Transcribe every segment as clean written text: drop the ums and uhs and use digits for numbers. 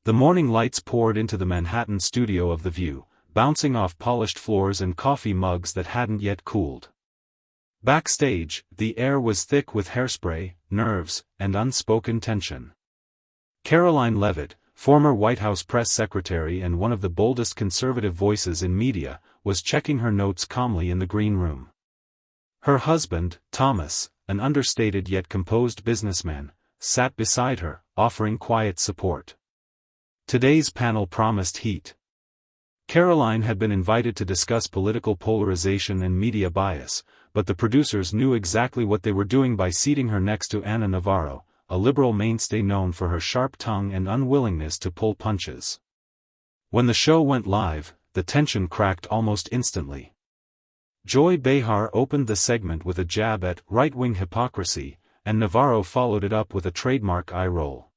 The morning lights poured into the Manhattan studio of The View, bouncing off polished floors and coffee mugs that hadn't yet cooled. Backstage, the air was thick with hairspray, nerves, and unspoken tension. Karoline Leavitt, former White House press secretary and one of the boldest conservative voices in media, was checking her notes calmly in the green room. Her husband, Thomas, an understated yet composed businessman, sat beside her, offering quiet support. Today's panel promised heat. Karoline had been invited to discuss political polarization and media bias, but the producers knew exactly what they were doing by seating her next to Navarro, a liberal mainstay known for her sharp tongue and unwillingness to pull punches. When the show went live, the tension cracked almost instantly. Joy Behar opened the segment with a jab at right-wing hypocrisy, and Navarro followed it up with a trademark eye roll.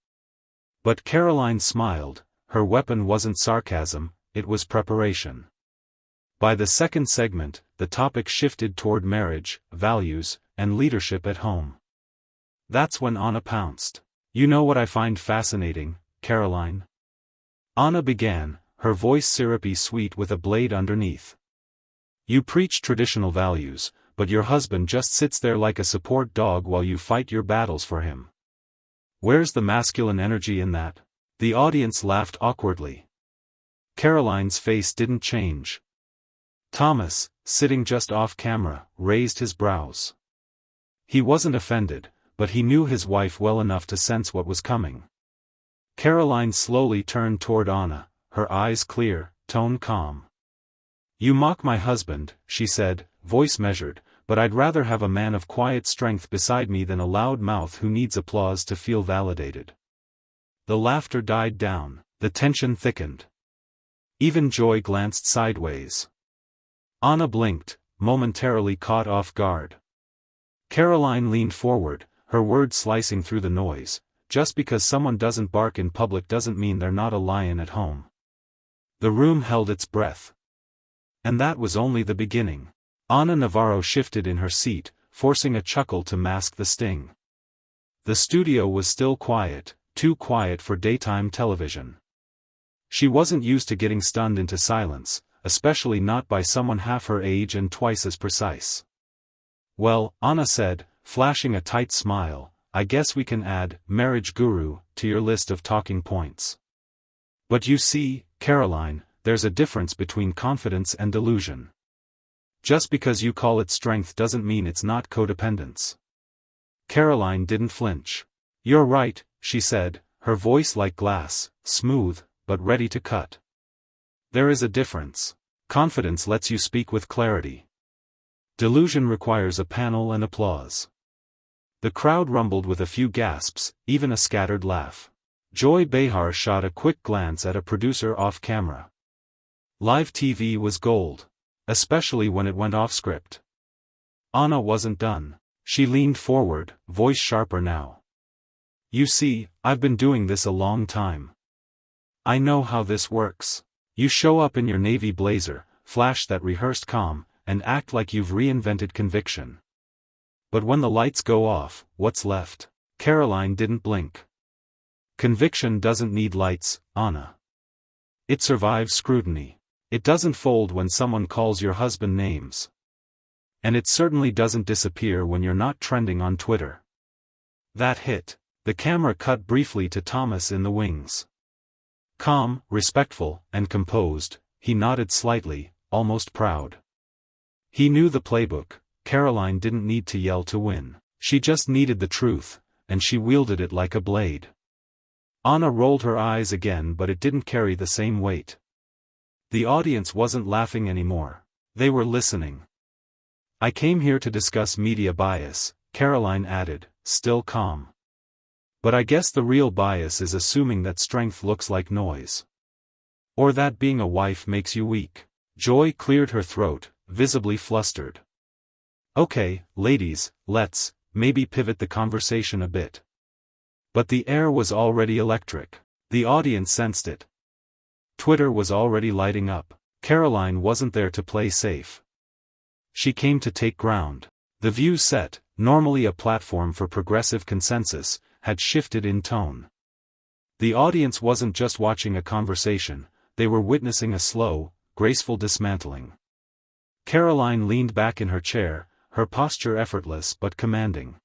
But Karoline smiled. Her weapon wasn't sarcasm, it was preparation. By the second segment, the topic shifted toward marriage, values, and leadership at home. That's when Anna pounced. "You know what I find fascinating, Karoline?" Anna began, her voice syrupy sweet with a blade underneath. "You preach traditional values, but your husband just sits there like a support dog while you fight your battles for him. Where's the masculine energy in that?" The audience laughed awkwardly. Karoline's face didn't change. Thomas, sitting just off camera, raised his brows. He wasn't offended, but he knew his wife well enough to sense what was coming. Karoline slowly turned toward Anna, her eyes clear, tone calm. "You mock my husband," she said, voice measured, "but I'd rather have a man of quiet strength beside me than a loud mouth who needs applause to feel validated." The laughter died down, the tension thickened. Even Joy glanced sideways. Anna blinked, momentarily caught off guard. Karoline leaned forward, her words slicing through the noise. "Just because someone doesn't bark in public doesn't mean they're not a lion at home." The room held its breath. And that was only the beginning. Anna Navarro shifted in her seat, forcing a chuckle to mask the sting. The studio was still quiet, too quiet for daytime television. She wasn't used to getting stunned into silence, especially not by someone half her age and twice as precise. "Well," Anna said, flashing a tight smile, "I guess we can add marriage guru to your list of talking points. But you see, Karoline, there's a difference between confidence and delusion. Just because you call it strength doesn't mean it's not codependence." Karoline didn't flinch. "You're right," she said, her voice like glass, smooth, but ready to cut. "There is a difference. Confidence lets you speak with clarity. Delusion requires a panel and applause." The crowd rumbled with a few gasps, even a scattered laugh. Joy Behar shot a quick glance at a producer off camera. Live TV was gold. Especially when it went off script. Anna wasn't done. She leaned forward, voice sharper now. "You see, I've been doing this a long time. I know how this works. You show up in your navy blazer, flash that rehearsed calm, and act like you've reinvented conviction. But when the lights go off, what's left?" Karoline didn't blink. "Conviction doesn't need lights, Anna. It survives scrutiny. It doesn't fold when someone calls your husband names. And it certainly doesn't disappear when you're not trending on Twitter." That hit. The camera cut briefly to Thomas in the wings. Calm, respectful, and composed, he nodded slightly, almost proud. He knew the playbook. Karoline didn't need to yell to win. She just needed the truth, and she wielded it like a blade. Anna rolled her eyes again, but it didn't carry the same weight. The audience wasn't laughing anymore. They were listening. "I came here to discuss media bias," Karoline added, still calm. "But I guess the real bias is assuming that strength looks like noise. Or that being a wife makes you weak." Joy cleared her throat, visibly flustered. "Okay, ladies, let's maybe pivot the conversation a bit." But the air was already electric. The audience sensed it. Twitter was already lighting up. Karoline wasn't there to play safe. She came to take ground. The View set, normally a platform for progressive consensus, had shifted in tone. The audience wasn't just watching a conversation, they were witnessing a slow, graceful dismantling. Karoline leaned back in her chair, her posture effortless but commanding.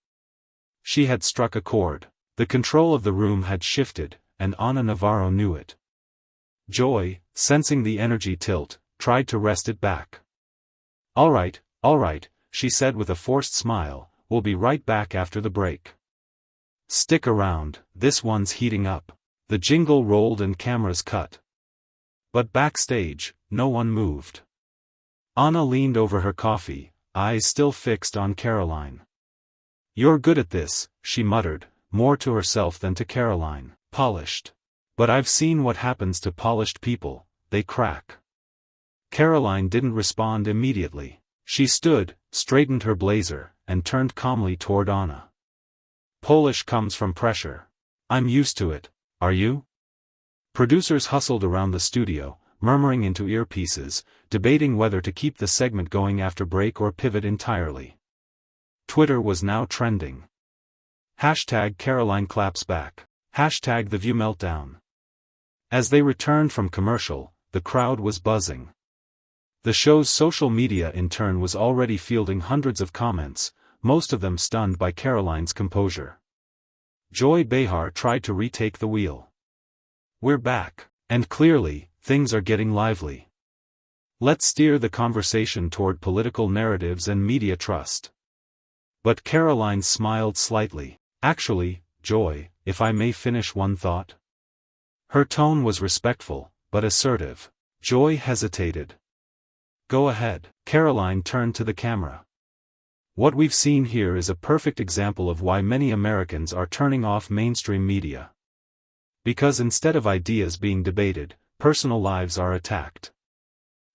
She had struck a chord. The control of the room had shifted, and Navarro knew it. Joy, sensing the energy tilt, tried to wrest it back. All right, she said with a forced smile, we'll be right back after the break. Stick around, this one's heating up. The jingle rolled and cameras cut. But backstage, no one moved. Anna leaned over her coffee, eyes still fixed on Karoline. You're good at this, she muttered, more to herself than to Karoline. Polished. But I've seen what happens to polished people, they crack. Karoline didn't respond immediately. She stood, straightened her blazer, and turned calmly toward Anna. Polish comes from pressure. I'm used to it, are you? Producers hustled around the studio, murmuring into earpieces, debating whether to keep the segment going after break or pivot entirely. Twitter was now trending. Hashtag Karoline claps back. Hashtag the View meltdown. As they returned from commercial, the crowd was buzzing. The show's social media in turn was already fielding hundreds of comments, most of them stunned by Karoline's composure. Joy Behar tried to retake the wheel. We're back, and clearly, things are getting lively. Let's steer the conversation toward political narratives and media trust. But Karoline smiled slightly. Actually, Joy, if I may finish one thought. Her tone was respectful, but assertive. Joy hesitated. Go ahead. Karoline turned to the camera. What we've seen here is a perfect example of why many Americans are turning off mainstream media. Because instead of ideas being debated, personal lives are attacked.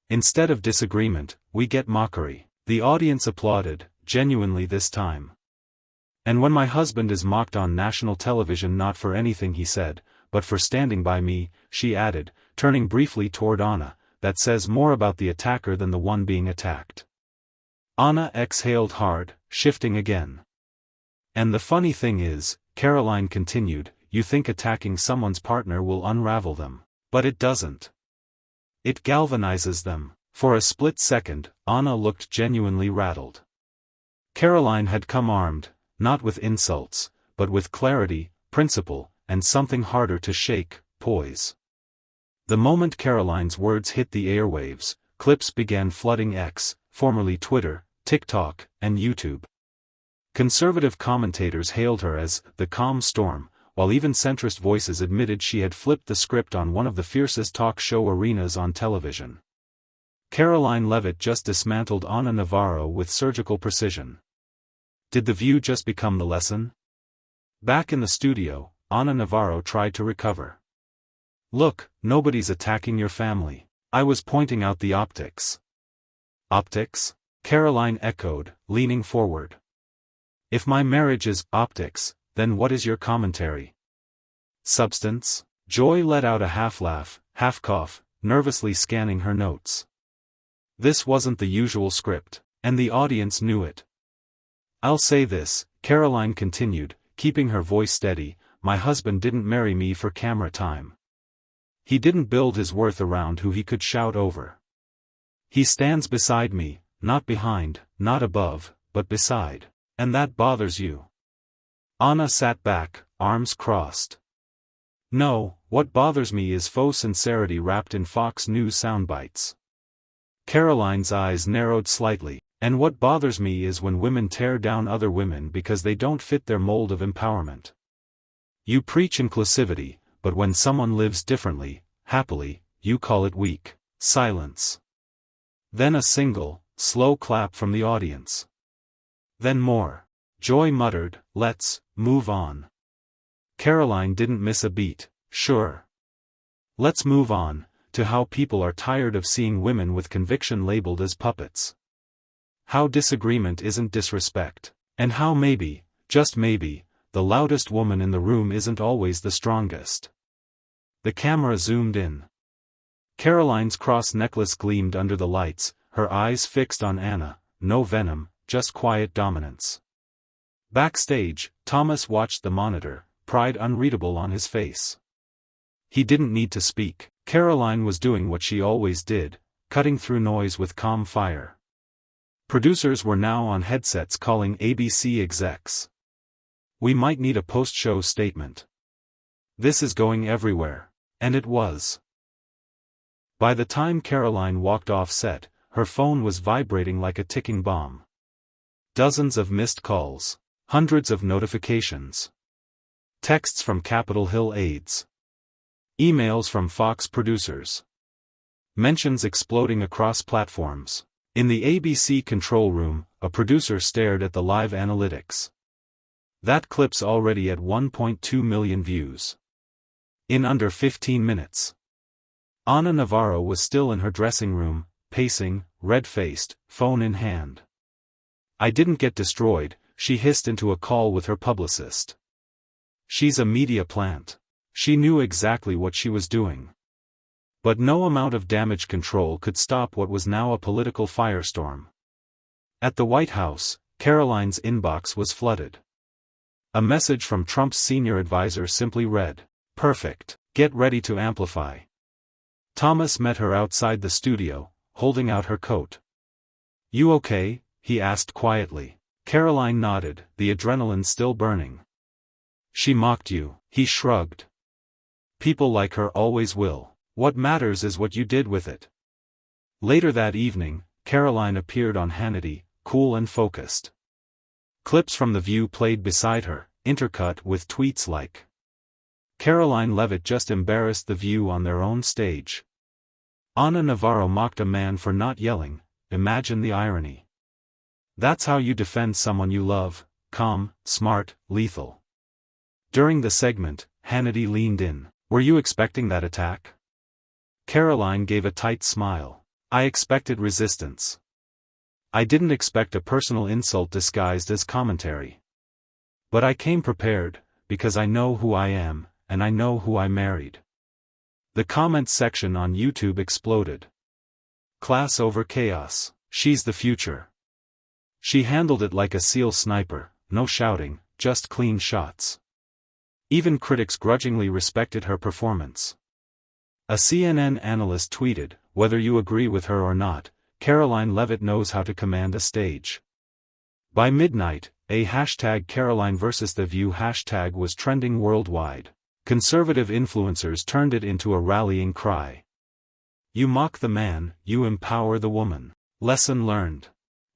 Instead of disagreement, we get mockery. The audience applauded, genuinely this time. And when my husband is mocked on national television not for anything he said, but for standing by me, she added, turning briefly toward Anna, that says more about the attacker than the one being attacked. Anna exhaled hard, shifting again. And the funny thing is, Karoline continued, you think attacking someone's partner will unravel them. But it doesn't. It galvanizes them. For a split second, Anna looked genuinely rattled. Karoline had come armed, not with insults, but with clarity, principle, and something harder to shake, poise. The moment Karoline's words hit the airwaves, clips began flooding X, formerly Twitter, TikTok, and YouTube. Conservative commentators hailed her as the calm storm, while even centrist voices admitted she had flipped the script on one of the fiercest talk show arenas on television. Karoline Leavitt just dismantled Navarro with surgical precision. Did The View just become the lesson? Back in the studio, Navarro tried to recover. Look, nobody's attacking your family. I was pointing out the optics. Optics? Karoline echoed, leaning forward. If my marriage is optics, then what is your commentary? Substance? Joy let out a half laugh, half cough, nervously scanning her notes. This wasn't the usual script, and the audience knew it. I'll say this, Karoline continued, keeping her voice steady, my husband didn't marry me for camera time. He didn't build his worth around who he could shout over. He stands beside me, not behind, not above, but beside. And that bothers you. Anna sat back, arms crossed. No, what bothers me is faux sincerity wrapped in Fox News soundbites. Karoline's eyes narrowed slightly. And what bothers me is when women tear down other women because they don't fit their mold of empowerment. You preach inclusivity, but when someone lives differently, happily, you call it weak. Silence. Then a single, slow clap from the audience. Then more. Joy muttered, let's move on. Karoline didn't miss a beat. Sure. Let's move on, to how people are tired of seeing women with conviction labeled as puppets. How disagreement isn't disrespect. And how maybe, just maybe, the loudest woman in the room isn't always the strongest. The camera zoomed in. Karoline's cross necklace gleamed under the lights, her eyes fixed on Anna, no venom, just quiet dominance. Backstage, Thomas watched the monitor, pride unreadable on his face. He didn't need to speak. Karoline was doing what she always did, cutting through noise with calm fire. Producers were now on headsets calling ABC execs. "We might need a post-show statement. This is going everywhere." And it was. By the time Karoline walked off set, her phone was vibrating like a ticking bomb. Dozens of missed calls. Hundreds of notifications. Texts from Capitol Hill aides. Emails from Fox producers. Mentions exploding across platforms. In the ABC control room, a producer stared at the live analytics. That clip's already at 1.2 million views. In under 15 minutes. Ana Navarro was still in her dressing room, pacing, red-faced, phone in hand. "I didn't get destroyed," she hissed into a call with her publicist. She's a media plant. She knew exactly what she was doing. But no amount of damage control could stop what was now a political firestorm. At the White House, Karoline's inbox was flooded. A message from Trump's senior advisor simply read, "Perfect, get ready to amplify." Thomas met her outside the studio, holding out her coat. "You okay?" he asked quietly. Karoline nodded, the adrenaline still burning. "She mocked you," he shrugged. "People like her always will. What matters is what you did with it." Later that evening, Karoline appeared on Hannity, cool and focused. Clips from The View played beside her, intercut with tweets like, "Karoline Leavitt just embarrassed The View on their own stage." Ana Navarro mocked a man for not yelling. Imagine the irony. That's how you defend someone you love: calm, smart, lethal. During the segment, Hannity leaned in. "Were you expecting that attack?" Karoline gave a tight smile. "I expected resistance. I didn't expect a personal insult disguised as commentary. But I came prepared, because I know who I am, and I know who I married." The comments section on YouTube exploded. "Class over chaos. She's the future." She handled it like a SEAL sniper, no shouting, just clean shots. Even critics grudgingly respected her performance. A CNN analyst tweeted, "Whether you agree with her or not, Karoline Leavitt knows how to command a stage." By midnight, a #Karoline vs. The View hashtag was trending worldwide. Conservative influencers turned it into a rallying cry. You mock the man, you empower the woman. Lesson learned.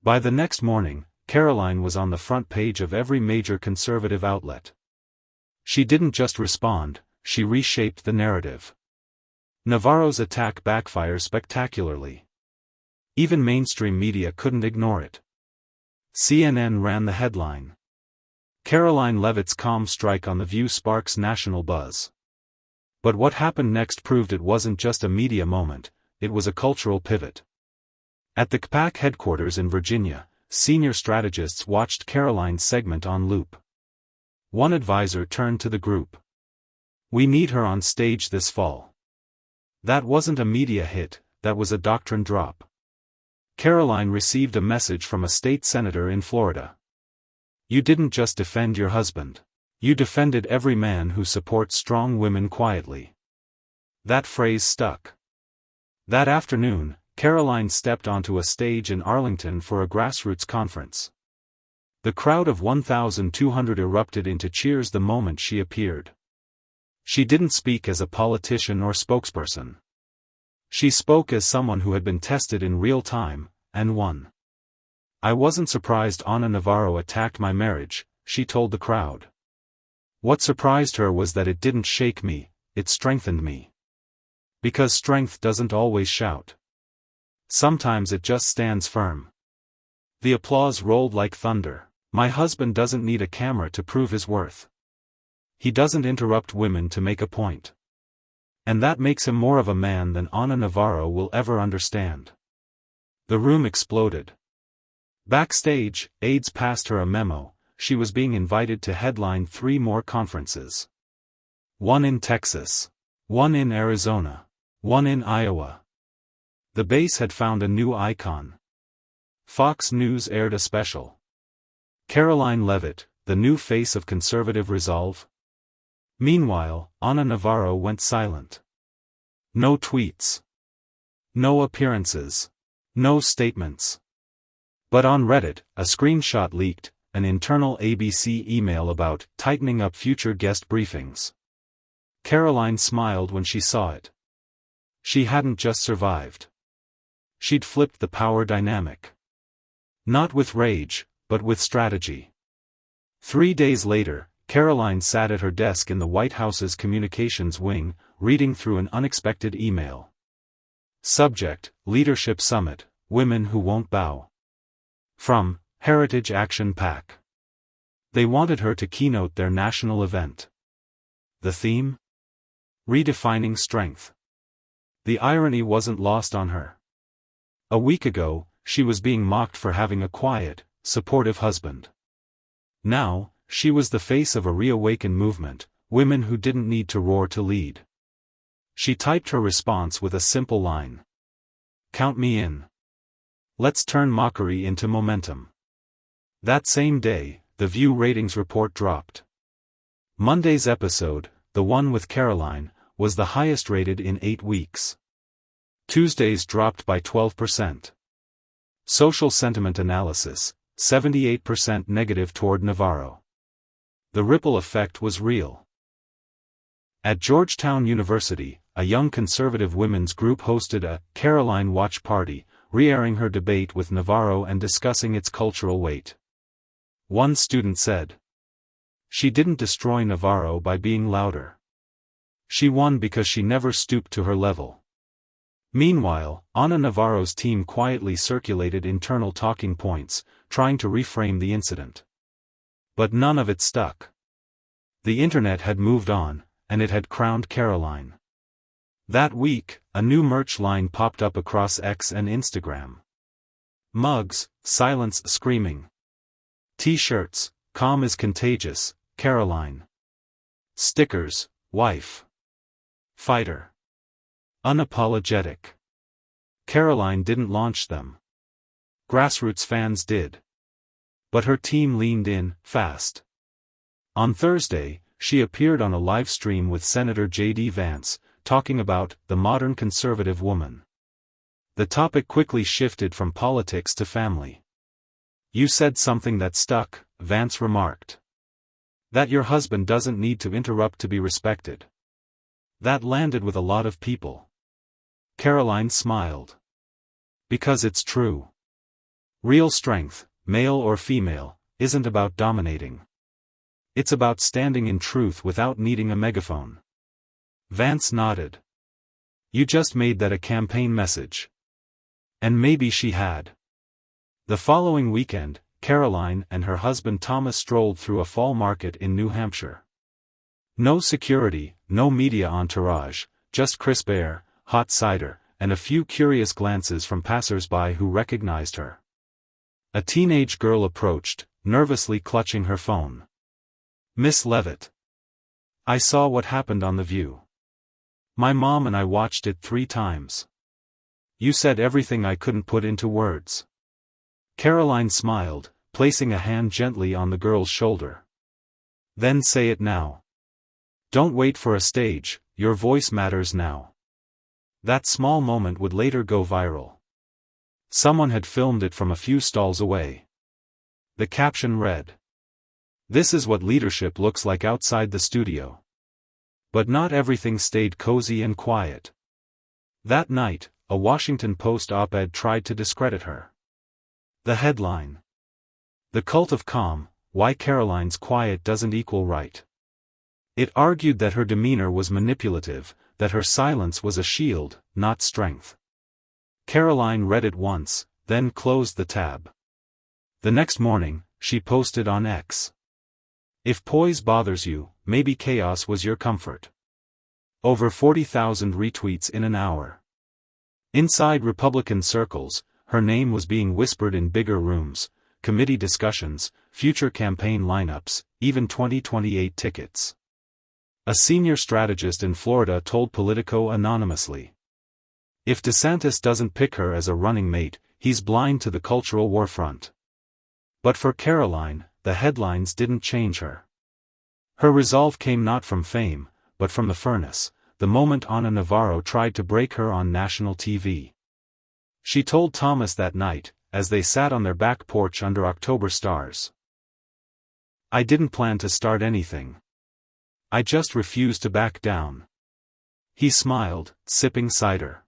By the next morning, Karoline was on the front page of every major conservative outlet. She didn't just respond, she reshaped the narrative. Navarro's attack backfires spectacularly. Even mainstream media couldn't ignore it. CNN ran the headline. Karoline Leavitt's calm strike on The View sparks national buzz. But what happened next proved it wasn't just a media moment, it was a cultural pivot. At the CPAC headquarters in Virginia, senior strategists watched Karoline's segment on loop. One advisor turned to the group. "We need her on stage this fall." That wasn't a media hit, that was a doctrine drop. Karoline received a message from a state senator in Florida. "You didn't just defend your husband. You defended every man who supports strong women quietly." That phrase stuck. That afternoon, Karoline stepped onto a stage in Arlington for a grassroots conference. The crowd of 1,200 erupted into cheers the moment she appeared. She didn't speak as a politician or spokesperson. She spoke as someone who had been tested in real time, and won. "I wasn't surprised Ana Navarro attacked my marriage," she told the crowd. "What surprised her was that it didn't shake me, it strengthened me. Because strength doesn't always shout. Sometimes it just stands firm." The applause rolled like thunder. "My husband doesn't need a camera to prove his worth. He doesn't interrupt women to make a point. And that makes him more of a man than Ana Navarro will ever understand." The room exploded. Backstage, aides passed her a memo. She was being invited to headline 3 more conferences. One in Texas. One in Arizona. One in Iowa. The base had found a new icon. Fox News aired a special. Karoline Leavitt, the new face of conservative resolve. Meanwhile, Ana Navarro went silent. No tweets. No appearances. No statements. But on Reddit, a screenshot leaked, an internal ABC email about tightening up future guest briefings. Karoline smiled when she saw it. She hadn't just survived. She'd flipped the power dynamic. Not with rage, but with strategy. 3 days later, Karoline sat at her desk in the White House's communications wing, reading through an unexpected email. Subject: Leadership Summit, Women Who Won't Bow. From Heritage Action PAC. They wanted her to keynote their national event. The theme? Redefining strength. The irony wasn't lost on her. A week ago, she was being mocked for having a quiet, supportive husband. Now, she was the face of a reawakened movement, women who didn't need to roar to lead. She typed her response with a simple line. Count me in. Let's turn mockery into momentum. That same day, the View ratings report dropped. Monday's episode, the one with Karoline, was the highest rated in 8 weeks. Tuesday's dropped by 12%. Social sentiment analysis, 78% negative toward Navarro. The ripple effect was real. At Georgetown University, a young conservative women's group hosted a Karoline watch party, re-airing her debate with Navarro and discussing its cultural weight. One student said, "She didn't destroy Navarro by being louder. She won because she never stooped to her level." Meanwhile, Ana Navarro's team quietly circulated internal talking points, trying to reframe the incident. But none of it stuck. The internet had moved on, and it had crowned Karoline. That week, a new merch line popped up across X and Instagram. Mugs, silence screaming. T-shirts, calm is contagious, Karoline. Stickers, wife. Fighter. Unapologetic. Karoline didn't launch them. Grassroots fans did. But her team leaned in, fast. On Thursday, she appeared on a live stream with Senator J.D. Vance, talking about the modern conservative woman. The topic quickly shifted from politics to family. "You said something that stuck," Vance remarked. "That your husband doesn't need to interrupt to be respected." That landed with a lot of people. Karoline smiled. Because it's true. Real strength, male or female, isn't about dominating. It's about standing in truth without needing a megaphone. Vance nodded. "You just made that a campaign message." And maybe she had. The following weekend, Karoline and her husband Thomas strolled through a fall market in New Hampshire. No security, no media entourage, just crisp air, hot cider, and a few curious glances from passers-by who recognized her. A teenage girl approached, nervously clutching her phone. "Miss Leavitt. I saw what happened on The View. My mom and I watched it 3 times. You said everything I couldn't put into words." Karoline smiled, placing a hand gently on the girl's shoulder. "Then say it now. Don't wait for a stage, your voice matters now." That small moment would later go viral. Someone had filmed it from a few stalls away. The caption read, "This is what leadership looks like outside the studio." But not everything stayed cozy and quiet. That night, a Washington Post op-ed tried to discredit her. The headline: "The Cult of Calm, Why Karoline's Quiet Doesn't Equal Right." It argued that her demeanor was manipulative, that her silence was a shield, not strength. Karoline read it once, then closed the tab. The next morning, she posted on X. "If poise bothers you, maybe chaos was your comfort." Over 40,000 retweets in an hour. Inside Republican circles, her name was being whispered in bigger rooms, committee discussions, future campaign lineups, even 2028 tickets. A senior strategist in Florida told Politico anonymously, "If DeSantis doesn't pick her as a running mate, he's blind to the cultural warfront." But for Karoline, the headlines didn't change her. Her resolve came not from fame, but from the furnace, the moment Anna Navarro tried to break her on national TV. She told Thomas that night, as they sat on their back porch under October stars. "I didn't plan to start anything. I just refused to back down." He smiled, sipping cider.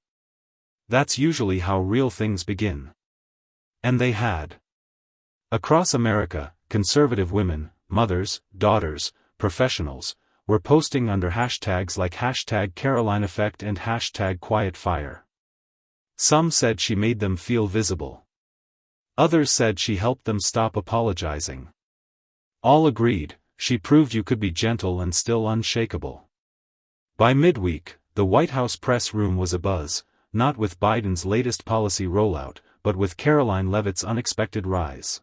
That's usually how real things begin. And they had. Across America, conservative women, mothers, daughters, professionals, were posting under hashtags like #CarolineEffect and #QuietFire. Some said she made them feel visible. Others said she helped them stop apologizing. All agreed, she proved you could be gentle and still unshakable. By midweek, the White House press room was abuzz, not with Biden's latest policy rollout, but with Karoline Leavitt's unexpected rise.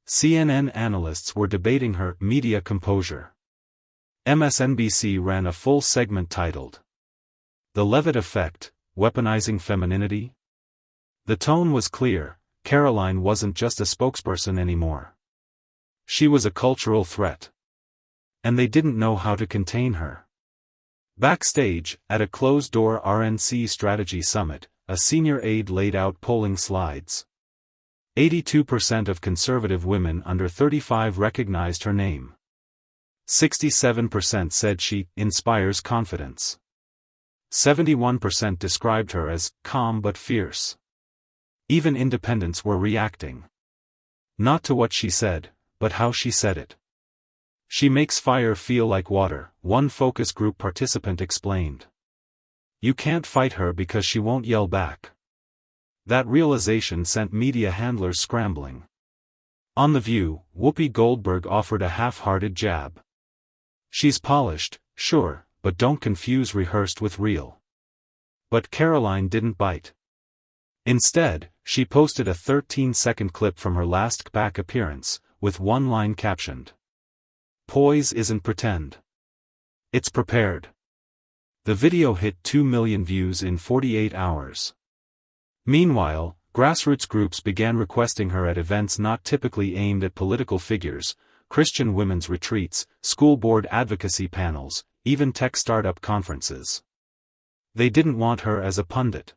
CNN analysts were debating her media composure. MSNBC ran a full segment titled, "The Leavitt Effect, Weaponizing Femininity?" The tone was clear, Karoline wasn't just a spokesperson anymore. She was a cultural threat. And they didn't know how to contain her. Backstage, at a closed-door RNC strategy summit, a senior aide laid out polling slides. 82% of conservative women under 35 recognized her name. 67% said she inspires confidence. 71% described her as calm but fierce. Even independents were reacting. Not to what she said, but how she said it. "She makes fire feel like water," one focus group participant explained. "You can't fight her because she won't yell back." That realization sent media handlers scrambling. On The View, Whoopi Goldberg offered a half-hearted jab. "She's polished, sure, but don't confuse rehearsed with real." But Karoline didn't bite. Instead, she posted a 13-second clip from her last CPAC appearance, with one line captioned, "Poise isn't pretend. It's prepared." The video hit 2 million views in 48 hours. Meanwhile, grassroots groups began requesting her at events not typically aimed at political figures, Christian women's retreats, school board advocacy panels, even tech startup conferences. They didn't want her as a pundit.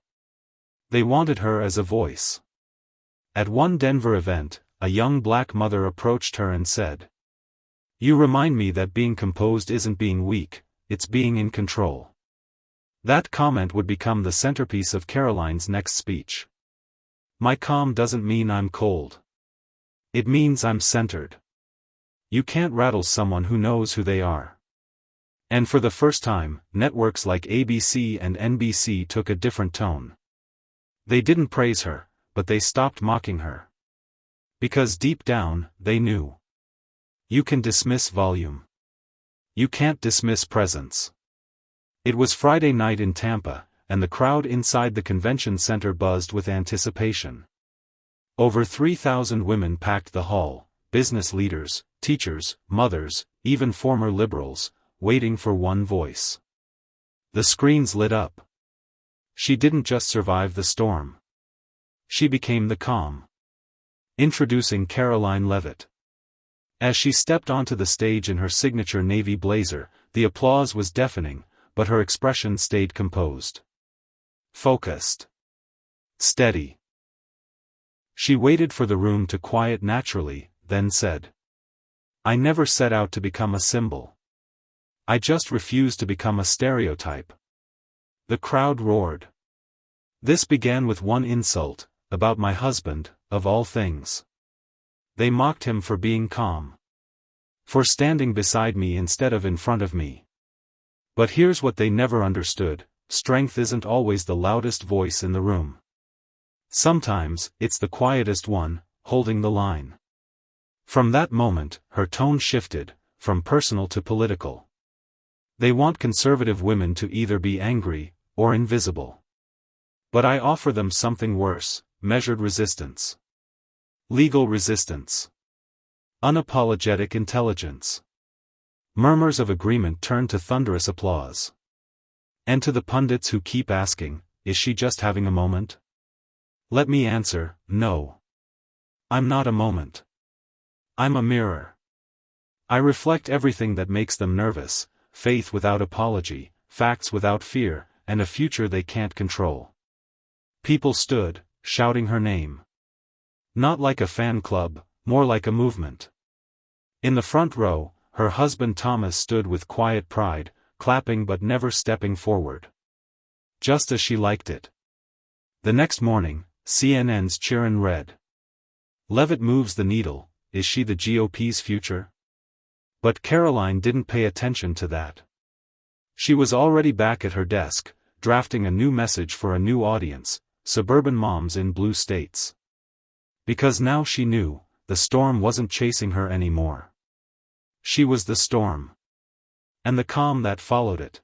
They wanted her as a voice. At one Denver event, a young black mother approached her and said, "You remind me that being composed isn't being weak, it's being in control." That comment would become the centerpiece of Karoline's next speech. "My calm doesn't mean I'm cold. It means I'm centered." You can't rattle someone who knows who they are. And for the first time, networks like ABC and NBC took a different tone. They didn't praise her, but they stopped mocking her. Because deep down, they knew. You can dismiss volume. You can't dismiss presence. It was Friday night in Tampa, and the crowd inside the convention center buzzed with anticipation. Over 3,000 women packed the hall, business leaders, teachers, mothers, even former liberals, waiting for one voice. The screens lit up. She didn't just survive the storm. She became the calm. Introducing Karoline Leavitt. As she stepped onto the stage in her signature navy blazer, the applause was deafening, but her expression stayed composed. Focused. Steady. She waited for the room to quiet naturally, then said, "I never set out to become a symbol. I just refused to become a stereotype." The crowd roared. "This began with one insult, about my husband, of all things." They mocked him for being calm. For standing beside me instead of in front of me. But here's what they never understood: strength isn't always the loudest voice in the room. Sometimes, it's the quietest one, holding the line. From that moment, her tone shifted, from personal to political. They want conservative women to either be angry, or invisible. But I offer them something worse: measured resistance. Legal resistance. Unapologetic intelligence. Murmurs of agreement turn to thunderous applause. And to the pundits who keep asking, "Is she just having a moment?" Let me answer, no. I'm not a moment. I'm a mirror. I reflect everything that makes them nervous: faith without apology, facts without fear, and a future they can't control. People stood, shouting her name. Not like a fan club, more like a movement. In the front row, her husband Thomas stood with quiet pride, clapping but never stepping forward. Just as she liked it. The next morning, CNN's Chirin read. Leavitt moves the needle, is she the GOP's future? But Karoline didn't pay attention to that. She was already back at her desk, drafting a new message for a new audience: suburban moms in blue states. Because now she knew, the storm wasn't chasing her anymore. She was the storm. And the calm that followed it.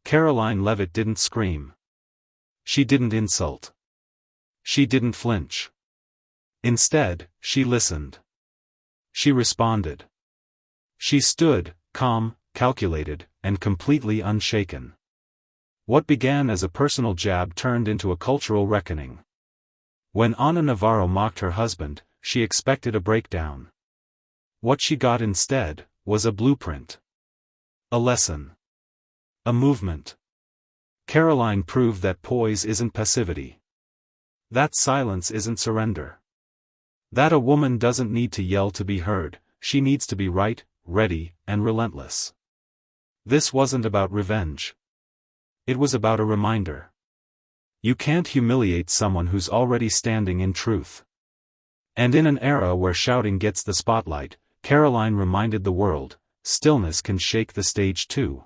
Karoline Leavitt didn't scream. She didn't insult. She didn't flinch. Instead, she listened. She responded. She stood, calm, calculated, and completely unshaken. What began as a personal jab turned into a cultural reckoning. When Navarro mocked her husband, she expected a breakdown. What she got instead was a blueprint. A lesson. A movement. Karoline proved that poise isn't passivity. That silence isn't surrender. That a woman doesn't need to yell to be heard, she needs to be right, ready, and relentless. This wasn't about revenge. It was about a reminder. You can't humiliate someone who's already standing in truth. And in an era where shouting gets the spotlight, Karoline reminded the world, stillness can shake the stage too.